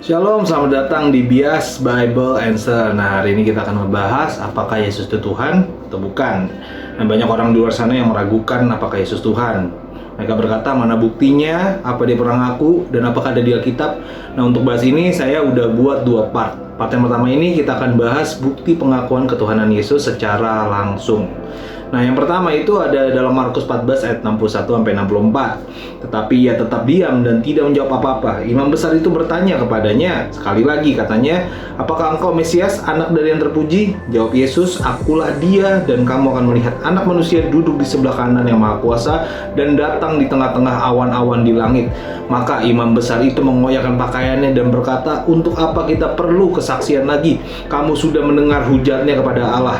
Shalom, selamat datang di Bias Bible Answer. Nah, hari ini kita akan membahas apakah Yesus itu Tuhan atau bukan. Nah, banyak orang di luar sana yang meragukan apakah Yesus Tuhan. Mereka berkata, mana buktinya, apa dia pernah ngaku, dan apakah ada di Alkitab. Nah, untuk bahas ini saya udah buat dua part. Part yang pertama ini kita akan bahas bukti pengakuan ketuhanan Yesus secara langsung. Nah, yang pertama itu ada dalam Markus 14 ayat 61-64. Tetapi ia tetap diam dan tidak menjawab apa-apa. Imam besar itu bertanya kepadanya, sekali lagi katanya, apakah engkau Mesias, anak dari yang terpuji? Jawab Yesus, akulah dia, dan kamu akan melihat anak manusia duduk di sebelah kanan yang maha kuasa dan datang di tengah-tengah awan-awan di langit. Maka imam besar itu mengoyakkan pakaiannya dan berkata, untuk apa kita perlu kesaksian lagi? Kamu sudah mendengar hujatnya kepada Allah.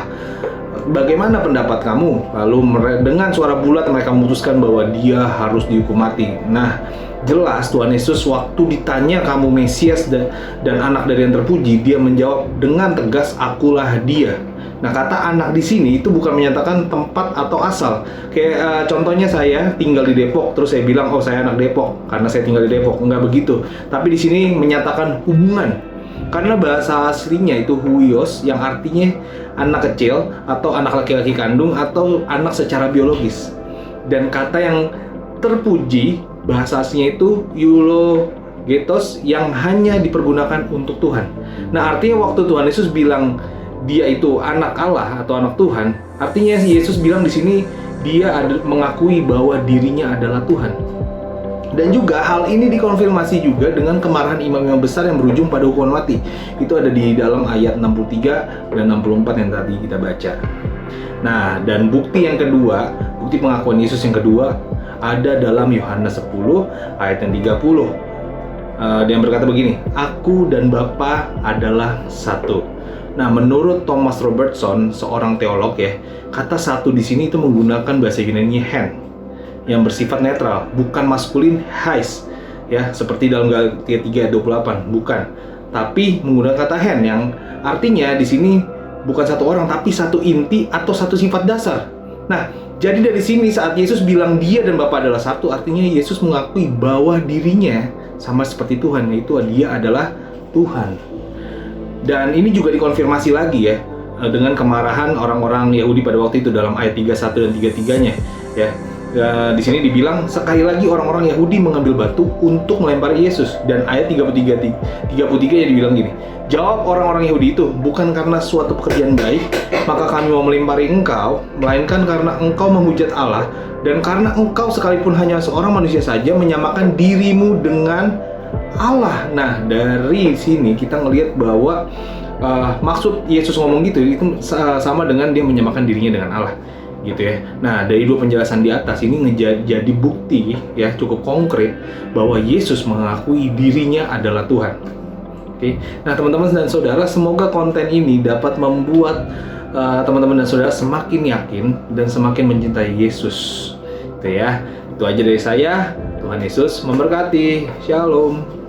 Bagaimana pendapat kamu? Lalu dengan suara bulat mereka memutuskan bahwa dia harus dihukum mati. Nah, jelas Tuhan Yesus waktu ditanya kamu Mesias dan anak dari yang terpuji, dia menjawab dengan tegas, akulah dia. Nah, kata anak di sini itu bukan menyatakan tempat atau asal. Kayak contohnya saya tinggal di Depok, terus saya bilang, oh saya anak Depok karena saya tinggal di Depok. Enggak begitu. Tapi di sini menyatakan hubungan. Karena bahasa aslinya itu huios yang artinya anak kecil atau anak laki-laki kandung atau anak secara biologis. Dan kata yang terpuji bahasa aslinya itu eulogetos yang hanya dipergunakan untuk Tuhan. Nah, artinya waktu Tuhan Yesus bilang dia itu anak Allah atau anak Tuhan, artinya Yesus bilang di sini dia mengakui bahwa dirinya adalah Tuhan. Dan juga hal ini dikonfirmasi juga dengan kemarahan imam-imam besar yang berujung pada hukuman mati. Itu ada di dalam ayat 63 dan 64 yang tadi kita baca. Nah, dan bukti yang kedua, bukti pengakuan Yesus yang kedua ada dalam Yohanes 10 ayat yang 30. Dia berkata begini, aku dan Bapa adalah satu. Nah, menurut Thomas Robertson, seorang teolog ya, kata satu di sini itu menggunakan bahasa Yunani hen, yang bersifat netral, bukan maskulin hais ya, seperti dalam Galatia 3:28, bukan. Tapi menggunakan kata hen yang artinya di sini bukan satu orang tapi satu inti atau satu sifat dasar. Nah, jadi dari sini saat Yesus bilang dia dan Bapa adalah satu, artinya Yesus mengakui bahwa dirinya sama seperti Tuhan, yaitu dia adalah Tuhan. Dan ini juga dikonfirmasi lagi ya dengan kemarahan orang-orang Yahudi pada waktu itu dalam ayat 31 dan 33-nya ya. Di sini dibilang sekali lagi orang-orang Yahudi mengambil batu untuk melempari Yesus, dan ayat 33-nya dibilang gini, jawab orang-orang Yahudi itu, bukan karena suatu pekerjaan baik maka kami mau melempari engkau, melainkan karena engkau menghujat Allah, dan karena engkau sekalipun hanya seorang manusia saja menyamakan dirimu dengan Allah. Nah, dari sini kita ngelihat bahwa maksud Yesus ngomong gitu itu sama dengan dia menyamakan dirinya dengan Allah gitu ya. Nah, dari dua penjelasan di atas ini jadi bukti ya cukup konkret bahwa Yesus mengakui dirinya adalah Tuhan. Oke. Nah, teman-teman dan saudara, semoga konten ini dapat membuat teman-teman dan saudara semakin yakin dan semakin mencintai Yesus. Gitu ya. Itu aja dari saya. Tuhan Yesus memberkati. Shalom.